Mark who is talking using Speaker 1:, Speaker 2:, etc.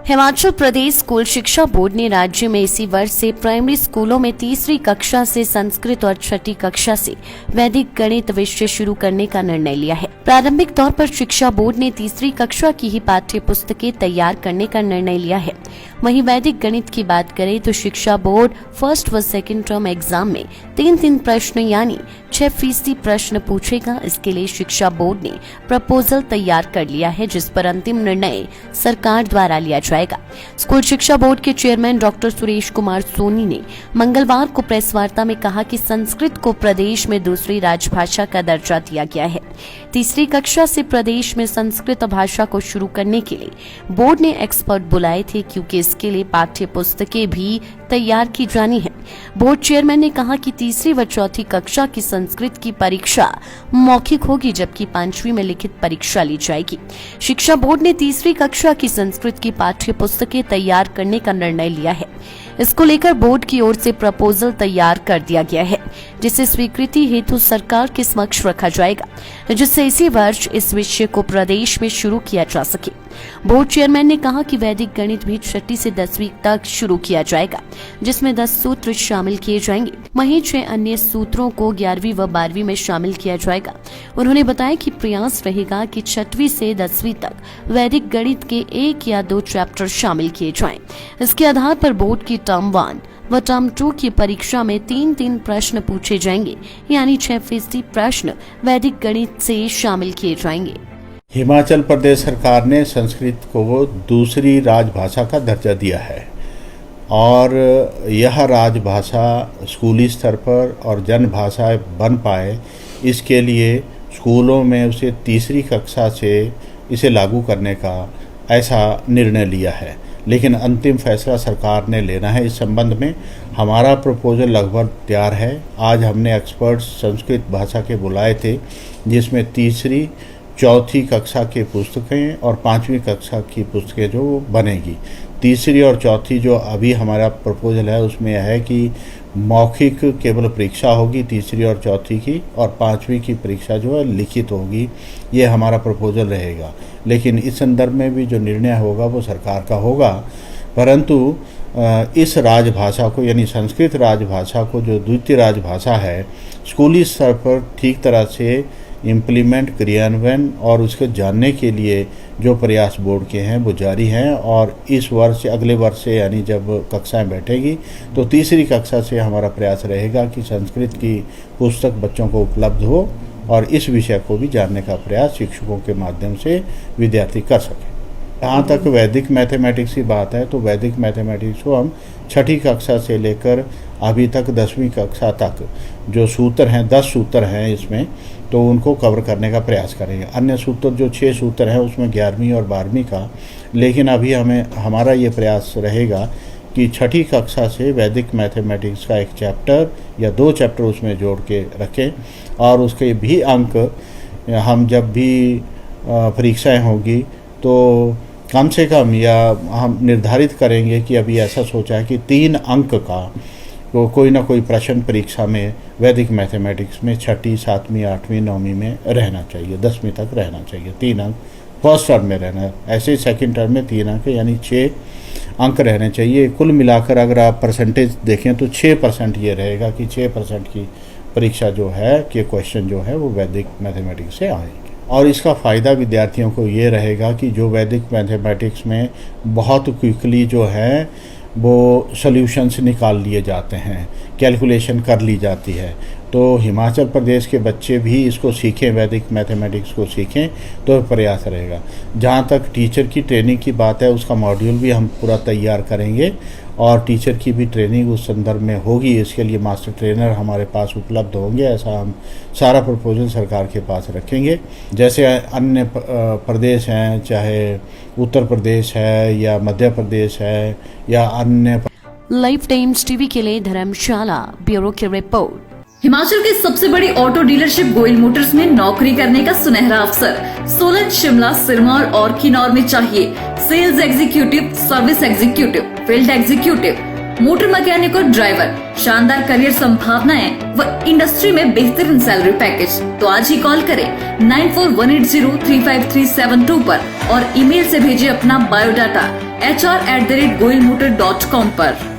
Speaker 1: Himachal Pradesh school शिक्षा board ने राज्य में इसी वर्ष से प्राइमरी स्कूलों में तीसरी कक्षा से संस्कृत और छठी कक्षा से वैदिक गणित विषय शुरू करने का निर्णय लिया है। प्रारंभिक तौर पर शिक्षा बोर्ड ने तीसरी कक्षा की ही पाठ्य पुस्तकें तैयार करने का निर्णय लिया है। वहीं वैदिक गणित की बात करें तो शिक्षा बोर्ड फर्स्ट व सेकंड टर्म एग्जाम में 3 प्रश्न यानी 6% प्रश्न पूछेगा। इसके लिए शिक्षा बोर्ड ने प्रपोजल तैयार कर लिया है, जिस पर अंतिम निर्णय सरकार द्वारा लिया जाएगा। स्कूल शिक्षा बोर्ड के चेयरमैन डॉक्टर सुरेश कुमार सोनी ने मंगलवार को प्रेस वार्ता में कहा कि संस्कृत को प्रदेश में दूसरी राजभाषा का दर्जा दिया गया है। तीसरी कक्षा से प्रदेश में संस्कृत भाषा को शुरू करने के लिए बोर्ड ने एक्सपर्ट बुलाए थे, क्योंकि इसके लिए पाठ्य पुस्तकें भी तैयार की जानी है। बोर्ड चेयरमैन ने कहा कि तीसरी व चौथी कक्षा की संस्कृत की परीक्षा मौखिक होगी, जबकि 5वीं में लिखित परीक्षा ली जाएगी। शिक्षा बोर्ड ने तीसरी कक्षा की संस्कृत की पाठ्य पुस्तकें तैयार करने का निर्णय लिया है। इसको लेकर बोर्ड की ओर से प्रपोजल तैयार कर दिया गया है, जिसे स्वीकृति हेतु सरकार के समक्ष रखा जाएगा, जिससे इसी वर्ष इस विषय को प्रदेश में शुरू किया जा सके। बोर्ड चेयरमैन ने कहा कि वैदिक गणित भी 6ठी से 10वीं तक शुरू किया जाएगा, जिसमें 10 सूत्र शामिल किए जाएंगे। वहीं 6 अन्य सूत्रों को 11वीं व 12वीं में शामिल किया जाएगा। उन्होंने बताया कि प्रयास रहेगा कि 6वीं से 10वीं तक वैदिक गणित के 1 या 2 चैप्टर शामिल किए जाएं। इसके आधार पर बोर्ड की टर्म 1 व टर्म 2 की परीक्षा में 3 प्रश्न पूछे जाएंगे, यानी 6% प्रश्न वैदिक गणित से शामिल किए जाएंगे।
Speaker 2: हिमाचल प्रदेश सरकार ने संस्कृत को दूसरी राजभाषा का दर्जा दिया है और यह राजभाषा स्कूली स्तर पर और जनभाषा बन पाए, इसके लिए स्कूलों में उसे तीसरी कक्षा से इसे लागू करने का ऐसा निर्णय लिया है। लेकिन अंतिम फैसला सरकार ने लेना है। इस संबंध में हमारा प्रपोजल लगभग तैयार है। आज हमने एक्सपर्ट संस्कृत भाषा के बुलाए थे, जिसमें तीसरी चौथी कक्षा की पुस्तकें और 5वीं कक्षा की पुस्तकें जो बनेगी। तीसरी और चौथी जो अभी हमारा प्रपोजल है उसमें यह है कि मौखिक केवल परीक्षा होगी तीसरी और चौथी की, और 5वीं की परीक्षा जो है लिखित होगी। ये हमारा प्रपोजल रहेगा। लेकिन इस संदर्भ में भी जो निर्णय होगा वो सरकार का होगा, परंतु इस राजभाषा को यानी संस्कृत राजभाषा को जो द्वितीय राजभाषा है, स्कूली स्तर पर ठीक तरह से इम्प्लीमेंट क्रियान्वयन और उसके जानने के लिए जो प्रयास बोर्ड के हैं वो जारी हैं। और इस वर्ष अगले वर्ष से यानी जब कक्षाएं बैठेगी तो तीसरी कक्षा से हमारा प्रयास रहेगा कि संस्कृत की पुस्तक बच्चों को उपलब्ध हो और इस विषय को भी जानने का प्रयास शिक्षकों के माध्यम से विद्यार्थी कर सकें। जहाँ तक वैदिक मैथमेटिक्स की बात है तो वैदिक मैथमेटिक्स को हम 6ठी कक्षा से लेकर अभी तक 10वीं कक्षा तक जो सूत्र हैं 10 सूत्र हैं इसमें, तो उनको कवर करने का प्रयास करेंगे। अन्य सूत्र जो 6 सूत्र हैं उसमें 11वीं और 12वीं का, लेकिन अभी हमारा ये प्रयास रहेगा कि 6ठी कक्षा से वैदिक मैथमेटिक्स का 1 चैप्टर या 2 चैप्टर उसमें जोड़ के रखें और उसके भी अंक हम जब भी परीक्षाएं होगी तो कम से कम या हम निर्धारित करेंगे कि अभी ऐसा सोचा है कि 3 अंक का तो कोई ना कोई प्रश्न परीक्षा में वैदिक मैथमेटिक्स में 6ठी, 7वीं, 8वीं, 9वीं में रहना चाहिए, 10वीं तक रहना चाहिए। 3 अंक फर्स्ट टर्म में रहना है, ऐसे ही सेकंड टर्म में 3 अंक यानी 6 अंक रहने चाहिए। कुल मिलाकर अगर आप परसेंटेज देखें तो 6% ये रहेगा कि 6% की परीक्षा जो है कि क्वेश्चन जो है वो वैदिक मैथमेटिक्स से आएंगे। और इसका फ़ायदा विद्यार्थियों को ये रहेगा कि जो वैदिक मैथमेटिक्स में बहुत क्विकली जो है वो सॉल्यूशंस निकाल लिए जाते हैं, कैलकुलेशन कर ली जाती है, तो हिमाचल प्रदेश के बच्चे भी इसको सीखें, वैदिक मैथमेटिक्स को सीखें, तो प्रयास रहेगा। जहाँ तक टीचर की ट्रेनिंग की बात है उसका मॉड्यूल भी हम पूरा तैयार करेंगे और टीचर की भी ट्रेनिंग उस संदर्भ में होगी। इसके लिए मास्टर ट्रेनर हमारे पास उपलब्ध होंगे। ऐसा हम सारा प्रपोजल सरकार के पास रखेंगे। जैसे अन्य प्रदेश हैं, चाहे उत्तर प्रदेश है या मध्य प्रदेश है या अन्य।
Speaker 1: लाइफ टाइम्स टीवी के लिए धर्मशाला ब्यूरो की रिपोर्ट।
Speaker 3: हिमाचल की सबसे बड़ी ऑटो डीलरशिप गोयल मोटर्स में नौकरी करने का सुनहरा अवसर। सोलन, शिमला, सिरमौर और किन्नौर में चाहिए sales executive, service executive, field executive, motor mechanic और ड्राइवर, शानदार करियर संभावनाएं व इंडस्ट्री में बेहतरीन सैलरी पैकेज। तो आज ही कॉल करें 9418035372 पर और ईमेल से भेजिए अपना बायोडाटा hr@goilmotor.com पर।